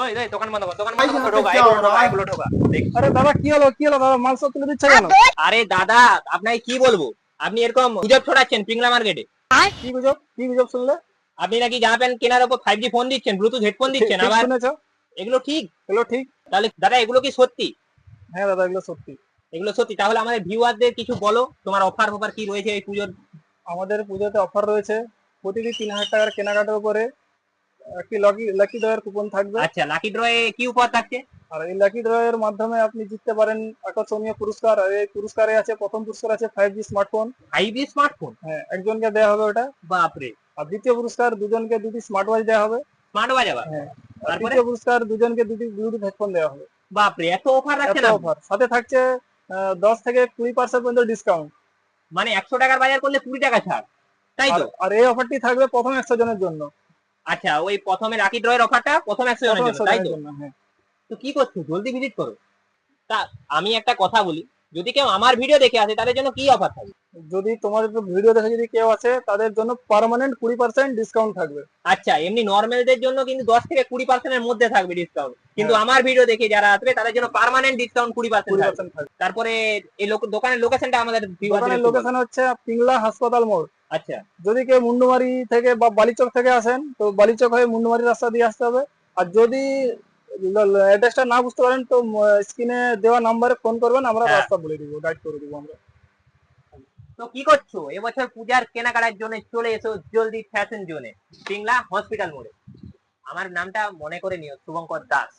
ওই রে দোকান বন্ধ কর, দোকান বন্ধ কর, ঢোকা এগুলো ঢোকা এগুলো ঢোকা দেখ। আরে দাদা কি হলো দাদা, মাল সব তুলে দিচ্ছে কেন? আরে দাদা আপনাকে কি বলবো, আপনি এরকম গুজব ছড়াচ্ছেন পিংলা মার্কেটে। কি গুজব শুনলে? আপনি নাকি জামা প্যান্ট কেনার উপর 5G ফোন দিচ্ছেন, ব্লুটুথ হেডফোন দিচ্ছেন, ঠিক আবার শুনেছো, এগুলো ঠিক? এগুলো ঠিক। তাহলে দাদা এগুলো কি সত্যি? হ্যাঁ দাদা এগুলো সত্যি। এগুলো সত্যি, তাহলে আমাদের ভিউয়ারদের কিছু বলো, তোমার অফার ফফার কি রয়েছে এই পুজোর? আমাদের পুজোতে অফার রয়েছে, প্রতিটি 3,000 টাকার কেনাকাটার উপরে একটি লাকি লাকি ড্রয়ের কুপন থাকবে। আচ্ছা, লাকি ড্রয়ে কি উপহার থাকছে? আর এই লাকি ড্রয়ের মাধ্যমে আপনি জিততে পারেন আকর্ষণীয় পুরস্কার। আর এই পুরস্কারে আছে, প্রথম পুরস্কার আছে 5G স্মার্টফোন। 5G smartphone? হ্যাঁ, একজনকে দেওয়া হবে ওটা। বাপরে। আর দ্বিতীয় পুরস্কার দুজনকে দুটি স্মার্ট ওয়াচ দেওয়া হবে। স্মার্ট ওয়াচ আবার? হ্যাঁ। আর তারপরে? তৃতীয় পুরস্কার দুজনকে দুটি ব্লুটুথ হেডফোন দেওয়া হবে। বাপরে, এত অফার এত রাখছেন আপনি? অফার, সাথে থাকছে 10 থেকে 20% পর্যন্ত ডিসকাউন্ট। মানে 100 টাকার বাজার করলে 20 টাকা ছাড়, তাই আর তো? আর এই অফারটি থাকবে প্রথম 100 জনের জন্য। আচ্ছা, ওই প্রথমে লাকি ড্রয়ের অফারটা প্রথম 100 প্রথম জনের জন্য, 100 তাই জনের তো? জন্য, হ্যাঁ। তো কি করছো, জলদি ভিজিট করো। তা আমি একটা কথা বলি, যদি কেউ আমার ভিডিও দেখে আসে তাদের জন্য কি অফার থাকবে? যদি তোমার ভিডিও দেখে যদি কেউ আছে তাদের জন্য পার্মানেন্ট 20% ডিসকাউন্ট থাকবে। আচ্ছা, এমনি নর্মালদের জন্য কিন্তু 10 থেকে 20% এর মধ্যে থাকবে ডিসকাউন্ট, কিন্তু হ্যাঁ, আমার ভিডিও দেখে যারা আসবে তাদের জন্য পার্মানেন্ট ডিসকাউন্ট 20% থাকবে। 20% থাকবে। তারপরে এই দোকানের লোকেশনটা আমাদের ভিউয়ারদের দোকানের একটু বলো। লোকেশন হচ্ছে পিংলা হাসপাতাল মোড়। আচ্ছা। যদি কেউ মুন্ডুমারি থেকে বা বালিচক থেকে আসেন তো বালিচক হয়ে মুন্ডুমারি রাস্তা দিয়ে আসতে হবে। আর যদি অ্যাড্রেসটা না বুঝতে পারেন তো স্ক্রিনে দেওয়া নাম্বারে ফোন করবেন, আমরা হ্যাঁ। রাস্তা বলে দিব, গাইড করে দিব আমরা। তো কি করছো, এবছর পূজার কেনাকাটার জন্য চলে এসো জলদি ফ্যাশন জোনে, পিংলা হসপিটাল মোড়ে। আমার নামটা মনে করে নিও, শুভঙ্কর দাস।